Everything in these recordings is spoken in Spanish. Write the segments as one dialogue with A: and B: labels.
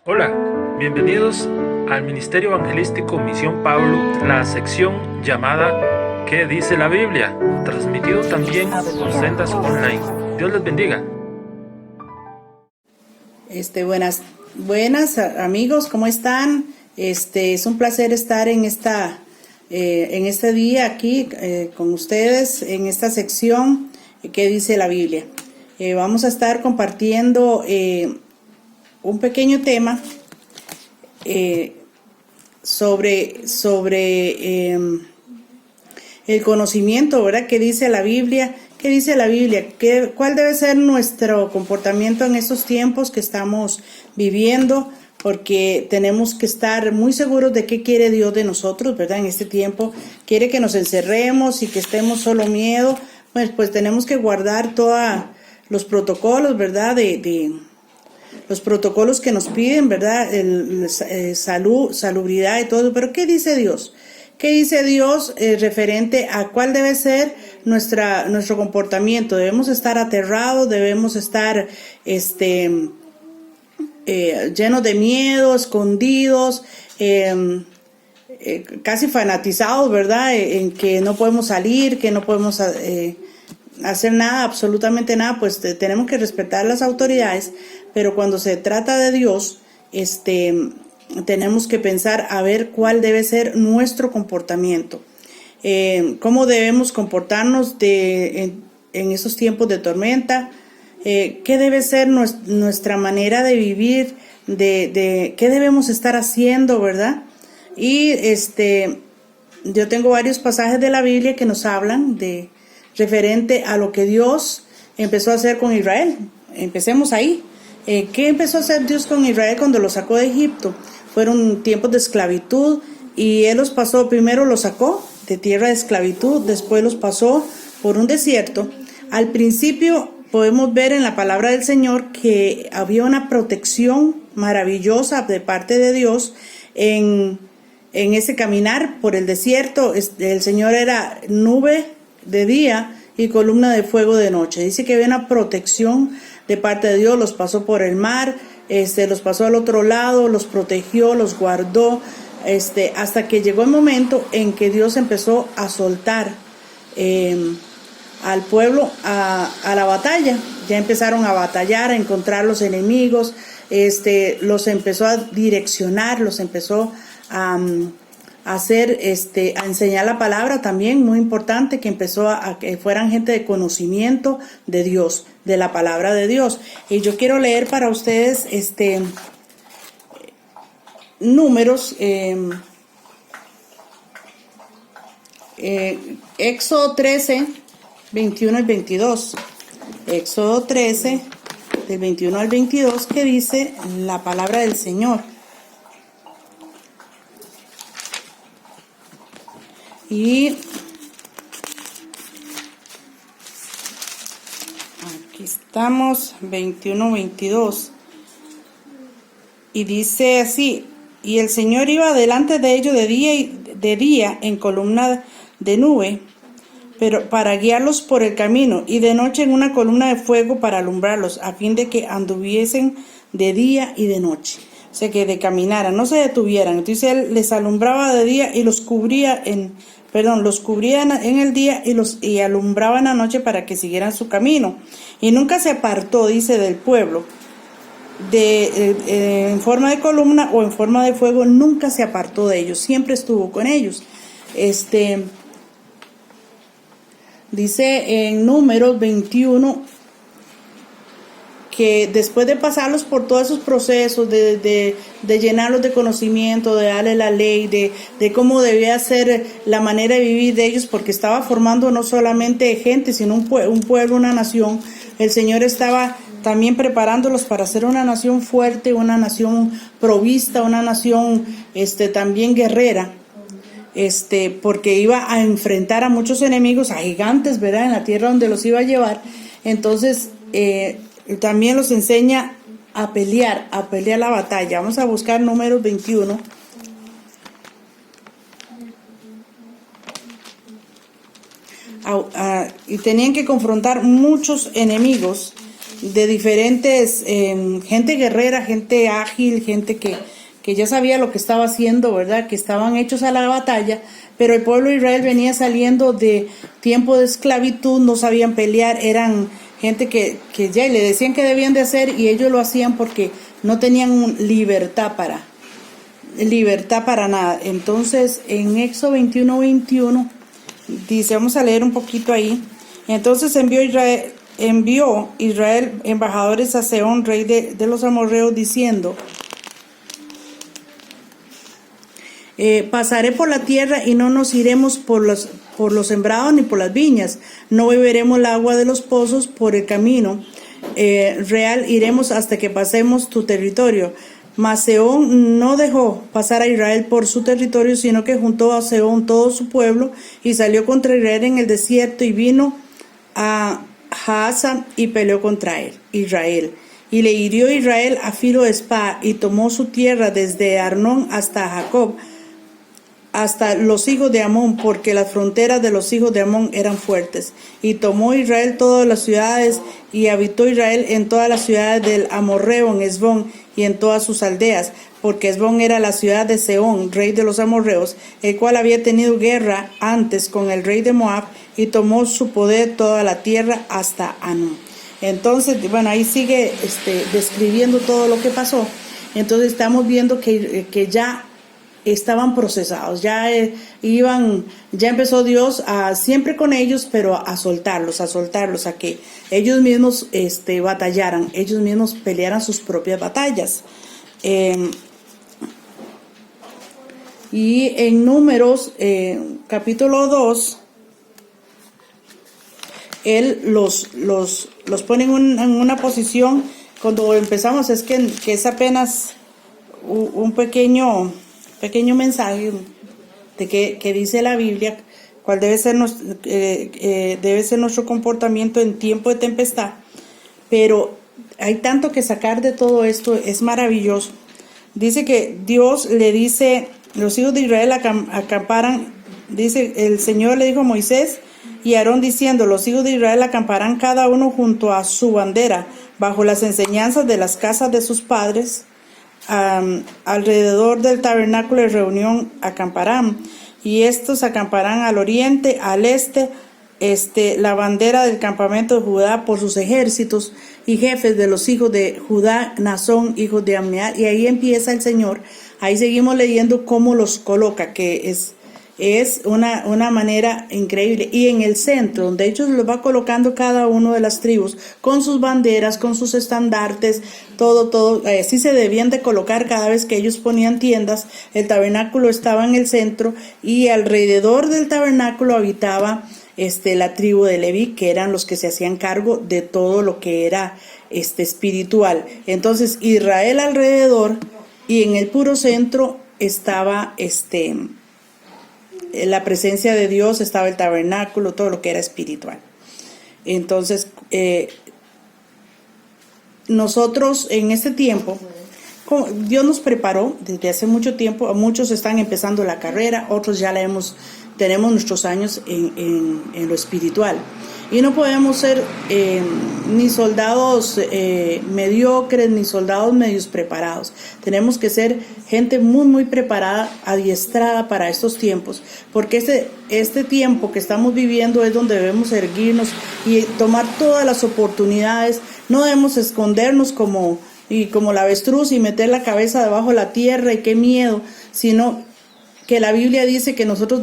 A: Hola, bienvenidos al Ministerio Evangelístico Misión Pablo, la sección llamada ¿Qué dice la Biblia? Transmitido también por Sendas Online. Dios les bendiga.
B: Buenas amigos, ¿cómo están? Es un placer estar en este día aquí con ustedes en esta sección ¿Qué dice la Biblia? Vamos a estar compartiendo un pequeño tema sobre el conocimiento, ¿verdad? ¿Qué dice la Biblia? ¿Qué dice la Biblia? ¿Cuál debe ser nuestro comportamiento en estos tiempos que estamos viviendo? Porque tenemos que estar muy seguros de qué quiere Dios de nosotros, ¿verdad? En este tiempo quiere que nos encerremos y que estemos solo miedo. Pues tenemos que guardar todos los protocolos, ¿verdad? Los protocolos que nos piden, ¿verdad? Salubridad y todo. Pero ¿qué dice Dios? ¿Qué dice Dios referente a cuál debe ser nuestro comportamiento? Debemos estar aterrados, debemos estar llenos de miedo, escondidos, casi fanatizados, ¿verdad? En que no podemos salir, que no podemos hacer nada, absolutamente nada. Pues tenemos que respetar las autoridades, pero cuando se trata de Dios, tenemos que pensar a ver cuál debe ser nuestro comportamiento, cómo debemos comportarnos en esos tiempos de tormenta, qué debe ser nuestra manera de vivir, de qué debemos estar haciendo, ¿verdad? Y yo tengo varios pasajes de la Biblia que nos hablan de referente a lo que Dios empezó a hacer con Israel. Empecemos ahí. ¿Qué empezó a hacer Dios con Israel cuando lo sacó de Egipto? Fueron tiempos de esclavitud y Él primero los sacó de tierra de esclavitud, después los pasó por un desierto. Al principio podemos ver en la palabra del Señor que había una protección maravillosa de parte de Dios en ese caminar por el desierto. El Señor era nube de día y columna de fuego de noche. Dice que había una protección de parte de Dios, los pasó por el mar, los pasó al otro lado, los protegió, los guardó, hasta que llegó el momento en que Dios empezó a soltar al pueblo a la batalla. Ya empezaron a batallar, a encontrar los enemigos, los empezó a direccionar, los empezó a hacer, a enseñar la palabra también, muy importante, que empezó a que fueran gente de conocimiento de Dios, de la palabra de Dios. Y yo quiero leer para ustedes números, Éxodo 13, 21 al 22. Éxodo 13, del 21 al 22, que dice la palabra del Señor. Y aquí estamos, 21-22. Y dice así: y el Señor iba delante de ellos de día en columna de nube, pero para guiarlos por el camino, y de noche en una columna de fuego para alumbrarlos, a fin de que anduviesen de día y de noche. O sea, que de caminaran, no se detuvieran. Entonces Él les alumbraba de día y los cubría los cubrían en el día y alumbraba en la noche para que siguieran su camino. Y nunca se apartó, dice, del pueblo, en forma de columna o en forma de fuego, nunca se apartó de ellos, siempre estuvo con ellos. Dice en Números 21 que después de pasarlos por todos esos procesos, de llenarlos de conocimiento, de darle la ley, de cómo debía ser la manera de vivir de ellos, porque estaba formando no solamente gente, sino un pueblo, una nación. El Señor estaba también preparándolos para ser una nación fuerte, una nación provista, una nación también guerrera, porque iba a enfrentar a muchos enemigos, a gigantes, ¿verdad?, en la tierra donde los iba a llevar. Entonces, también los enseña a pelear la batalla. Vamos a buscar Números 21. Y tenían que confrontar muchos enemigos de diferentes, gente guerrera, gente ágil, gente que ya sabía lo que estaba haciendo, ¿verdad? Que estaban hechos a la batalla, pero el pueblo de Israel venía saliendo de tiempo de esclavitud, no sabían pelear, eran gente que ya le decían que debían de hacer y ellos lo hacían porque no tenían libertad para nada. Entonces, en Éxodo 21:21 dice, vamos a leer un poquito ahí. Entonces envió Israel embajadores a Sehón, rey de los amorreos, diciendo: pasaré por la tierra y no nos iremos por los sembrados ni por las viñas, no beberemos el agua de los pozos por el camino real, iremos hasta que pasemos tu territorio. Mas Sehón no dejó pasar a Israel por su territorio, sino que juntó a Sehón todo su pueblo y salió contra Israel en el desierto y vino a Jaasa y peleó contra Israel. Y le hirió Israel a filo de espada y tomó su tierra desde Arnón hasta Jacob, hasta los hijos de Amón, porque las fronteras de los hijos de Amón eran fuertes. Y tomó Israel todas las ciudades, y habitó Israel en todas las ciudades del amorreo, en Hesbón, y en todas sus aldeas, porque Hesbón era la ciudad de Sehón, rey de los amorreos, el cual había tenido guerra antes con el rey de Moab, y tomó su poder toda la tierra hasta Anún. Entonces, bueno, ahí sigue describiendo todo lo que pasó. Entonces estamos viendo que ya estaban procesados, ya empezó Dios siempre con ellos, pero a soltarlos, a que ellos mismos batallaran, ellos mismos pelearan sus propias batallas. Y en Números, capítulo 2, él los pone en una posición. Cuando empezamos es que es apenas un pequeño mensaje de que dice la Biblia cuál debe ser nuestro comportamiento en tiempo de tempestad. Pero hay tanto que sacar de todo esto, es maravilloso. Dice que Dios le dice, los hijos de Israel acamparan, dice, el Señor le dijo a Moisés y a Aarón diciendo: los hijos de Israel acamparán cada uno junto a su bandera, bajo las enseñanzas de las casas de sus padres, alrededor del tabernáculo de reunión acamparán, y estos acamparán al oriente, al este, la bandera del campamento de Judá por sus ejércitos, y jefes de los hijos de Judá, Nazón, hijos de Ammiad. Y ahí empieza el Señor. Ahí seguimos leyendo cómo los coloca, que es una manera increíble. Y en el centro, donde ellos los va colocando cada uno de las tribus, con sus banderas, con sus estandartes, todo, así se debían de colocar cada vez que ellos ponían tiendas. El tabernáculo estaba en el centro, y alrededor del tabernáculo habitaba la tribu de Leví, que eran los que se hacían cargo de todo lo que era espiritual. Entonces Israel alrededor, y en el puro centro estaba la presencia de Dios, estaba el tabernáculo, todo lo que era espiritual. Entonces, nosotros en este tiempo, Dios nos preparó desde hace mucho tiempo. Muchos están empezando la carrera, otros ya tenemos nuestros años en lo espiritual. Y no podemos ser ni soldados mediocres, ni soldados medios preparados. Tenemos que ser gente muy, muy preparada, adiestrada para estos tiempos. Porque este tiempo que estamos viviendo es donde debemos erguirnos y tomar todas las oportunidades. No debemos escondernos como la avestruz y meter la cabeza debajo de la tierra y qué miedo, sino que la Biblia dice que nosotros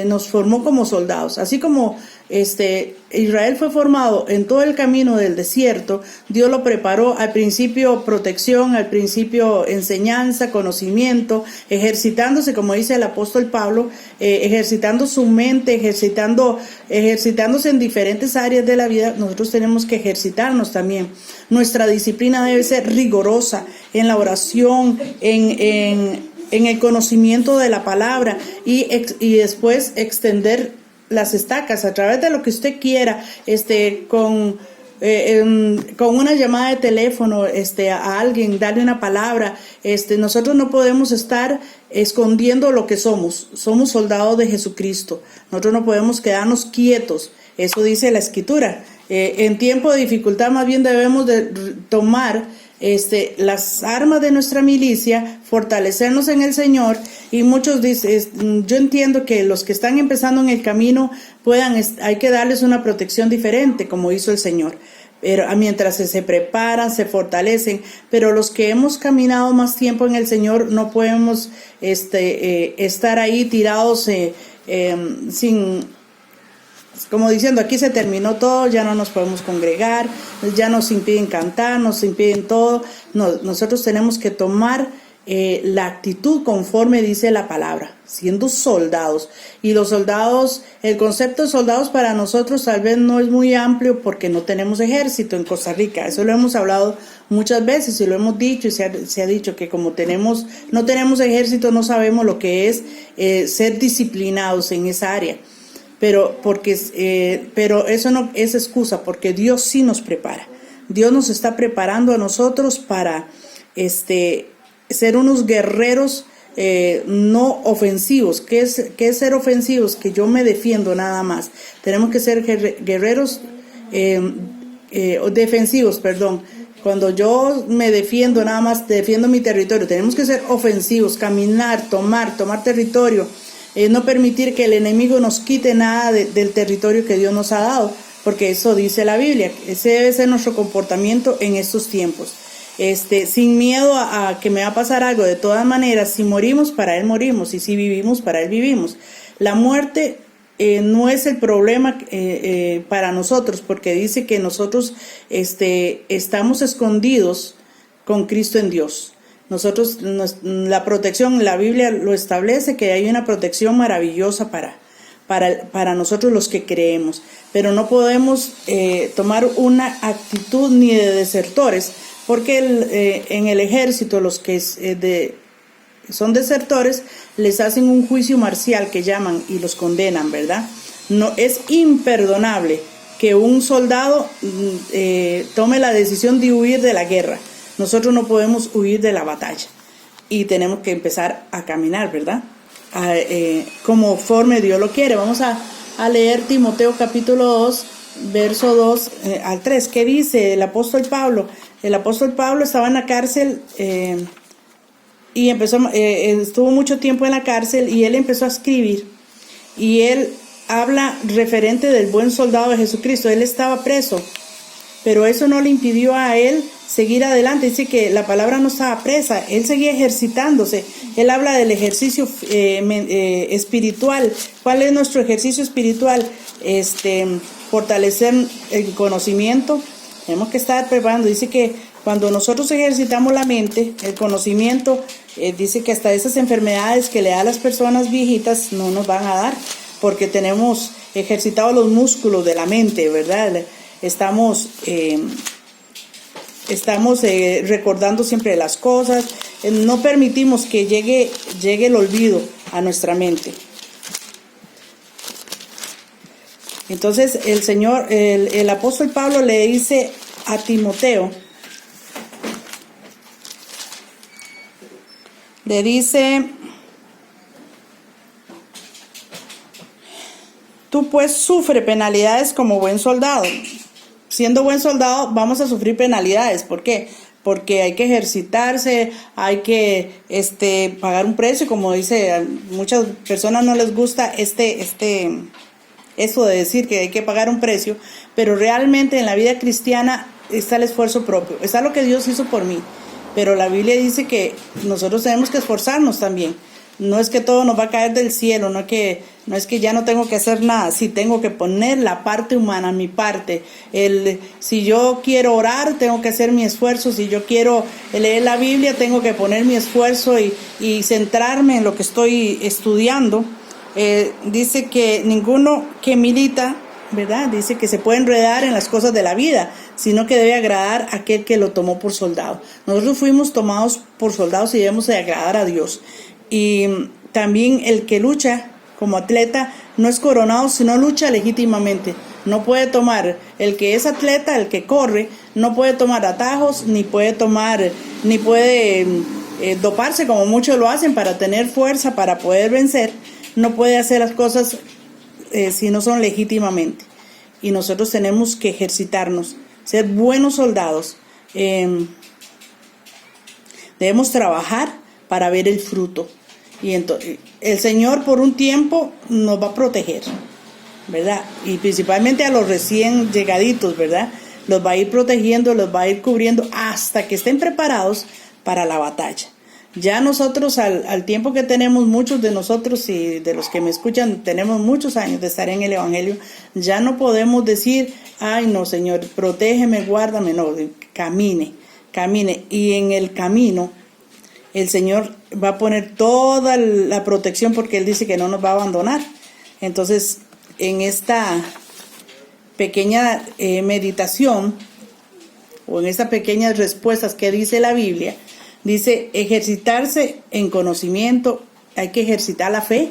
B: nos formó como soldados. Así como Israel fue formado en todo el camino del desierto, Dios lo preparó al principio protección, al principio enseñanza, conocimiento, ejercitándose, como dice el apóstol Pablo, ejercitando su mente, ejercitándose en diferentes áreas de la vida. Nosotros tenemos que ejercitarnos también. Nuestra disciplina debe ser rigurosa en la oración, en el conocimiento de la palabra, y después extender las estacas a través de lo que usted quiera, con una llamada de teléfono, a alguien, darle una palabra. Nosotros no podemos estar escondiendo lo que somos soldados de Jesucristo. Nosotros no podemos quedarnos quietos. Eso dice la Escritura. En tiempo de dificultad más bien debemos de tomar las armas de nuestra milicia, fortalecernos en el Señor, y muchos dicen, yo entiendo que los que están empezando en el camino hay que darles una protección diferente como hizo el Señor, pero mientras se preparan, se fortalecen, pero los que hemos caminado más tiempo en el Señor no podemos estar ahí tirados como diciendo, aquí se terminó todo, ya no nos podemos congregar, ya nos impiden cantar, nos impiden todo. No, nosotros tenemos que tomar la actitud conforme dice la palabra, siendo soldados. Y los soldados, el concepto de soldados para nosotros tal vez no es muy amplio porque no tenemos ejército en Costa Rica. Eso lo hemos hablado muchas veces y lo hemos dicho, y se ha dicho que como no tenemos ejército, no sabemos lo que es ser disciplinados en esa área. Pero eso no es excusa, porque Dios sí nos prepara. Dios nos está preparando a nosotros para ser unos guerreros no ofensivos. ¿Qué es ser ofensivos? Que yo me defiendo nada más. Tenemos que ser guerreros defensivos, perdón. Cuando yo me defiendo nada más, defiendo mi territorio. Tenemos que ser ofensivos, caminar, tomar territorio. No permitir que el enemigo nos quite nada del territorio que Dios nos ha dado, porque eso dice la Biblia. Ese debe ser nuestro comportamiento en estos tiempos. Sin miedo a que me va a pasar algo. De todas maneras, si morimos, para Él morimos, y si vivimos, para Él vivimos. La muerte no es el problema para nosotros, porque dice que nosotros estamos escondidos con Cristo en Dios. Nosotros, la protección, la Biblia lo establece, que hay una protección maravillosa para nosotros los que creemos, pero no podemos tomar una actitud ni de desertores, porque en el ejército los que son desertores les hacen un juicio marcial que llaman y los condenan, ¿verdad? No, es imperdonable que un soldado tome la decisión de huir de la guerra. Nosotros no podemos huir de la batalla y tenemos que empezar a caminar, ¿verdad? Conforme Dios lo quiere. Vamos a leer Timoteo capítulo 2, verso 2 al 3. ¿Qué dice el apóstol Pablo? El apóstol Pablo estaba en la cárcel y estuvo mucho tiempo en la cárcel, y él empezó a escribir, y él habla referente del buen soldado de Jesucristo. Él estaba preso, pero eso no le impidió a él seguir adelante. Dice que la palabra no estaba presa, él seguía ejercitándose. Él habla del ejercicio espiritual. ¿Cuál es nuestro ejercicio espiritual? Fortalecer el conocimiento. Tenemos que estar preparando. Dice que cuando nosotros ejercitamos la mente, el conocimiento, dice que hasta esas enfermedades que le da a las personas viejitas no nos van a dar, porque tenemos ejercitados los músculos de la mente, ¿verdad? Estamos recordando siempre las cosas. No permitimos que llegue el olvido a nuestra mente. Entonces el apóstol Pablo le dice a Timoteo, le dice: tú pues sufre penalidades como buen soldado. Siendo buen soldado vamos a sufrir penalidades. ¿Por qué? Porque hay que ejercitarse, hay que pagar un precio, como dice, a muchas personas no les gusta eso de decir que hay que pagar un precio, pero realmente en la vida cristiana está el esfuerzo propio, está lo que Dios hizo por mí, pero la Biblia dice que nosotros tenemos que esforzarnos también. No es que todo nos va a caer del cielo, no es que ya no tengo que hacer nada. Sí, tengo que poner la parte humana, mi parte. Si yo quiero orar, tengo que hacer mi esfuerzo. Si yo quiero leer la Biblia, tengo que poner mi esfuerzo y centrarme en lo que estoy estudiando. Dice que ninguno que milita, ¿verdad? Dice que se puede enredar en las cosas de la vida, sino que debe agradar a aquel que lo tomó por soldado. Nosotros fuimos tomados por soldados y debemos de agradar a Dios. Y también el que lucha como atleta no es coronado, sino lucha legítimamente. No puede tomar, el que es atleta, el que corre, no puede tomar atajos, ni puede doparse como muchos lo hacen para tener fuerza, para poder vencer. No puede hacer las cosas si no son legítimamente. y nosotros tenemos que ejercitarnos, ser buenos soldados. Debemos trabajar para ver el fruto. Y entonces, el Señor por un tiempo nos va a proteger, ¿verdad? Y principalmente a los recién llegaditos, ¿verdad? Los va a ir protegiendo, los va a ir cubriendo hasta que estén preparados para la batalla. Ya nosotros, al tiempo que tenemos, muchos de nosotros y de los que me escuchan, tenemos muchos años de estar en el Evangelio, ya no podemos decir, ay no Señor, protégeme, guárdame, no, camine. Y en el camino, el Señor va a poner toda la protección porque Él dice que no nos va a abandonar. Entonces, en esta pequeña meditación, o en estas pequeñas respuestas que dice la Biblia, dice ejercitarse en conocimiento, hay que ejercitar la fe,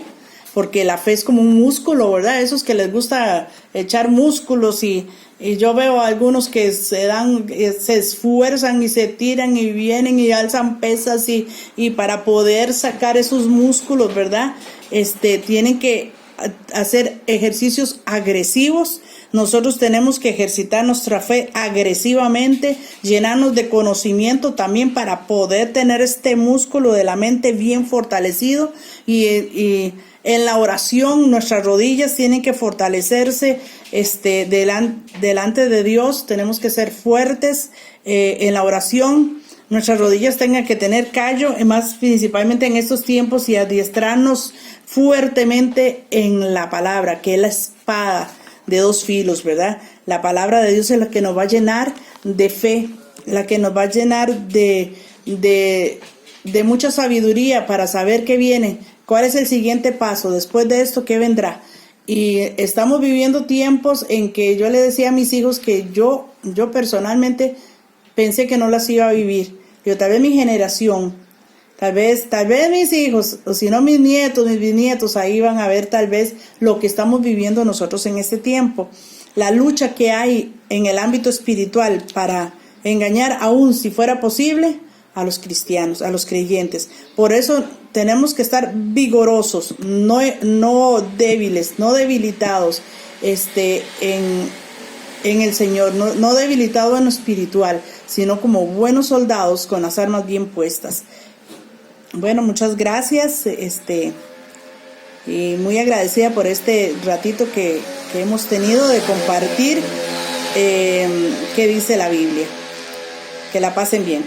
B: porque la fe es como un músculo, ¿verdad? Esos que les gusta echar músculos y yo veo a algunos que se esfuerzan y se tiran y vienen y alzan pesas y para poder sacar esos músculos, ¿verdad? Tienen que hacer ejercicios agresivos. Nosotros tenemos que ejercitar nuestra fe agresivamente, llenarnos de conocimiento también para poder tener este músculo de la mente bien fortalecido y en la oración nuestras rodillas tienen que fortalecerse delante de Dios. Tenemos que ser fuertes en la oración. Nuestras rodillas tengan que tener callo, más principalmente en estos tiempos, y adiestrarnos fuertemente en la palabra, que es la espada de dos filos, ¿verdad? La palabra de Dios es la que nos va a llenar de fe, la que nos va a llenar de mucha sabiduría para saber qué viene, cuál es el siguiente paso, después de esto, qué vendrá. Y estamos viviendo tiempos en que yo le decía a mis hijos que yo personalmente pensé que no las iba a vivir. Yo, tal vez mi generación, tal vez mis hijos, o si no mis nietos, mis bisnietos, ahí van a ver tal vez lo que estamos viviendo nosotros en este tiempo. La lucha que hay en el ámbito espiritual para engañar, aún si fuera posible, a los cristianos, a los creyentes. Por eso tenemos que estar vigorosos, no débiles, no debilitados en el Señor, no debilitados en lo espiritual, sino como buenos soldados con las armas bien puestas. Bueno, muchas gracias, y muy agradecida por este ratito que hemos tenido de compartir qué dice la Biblia. Que la pasen bien.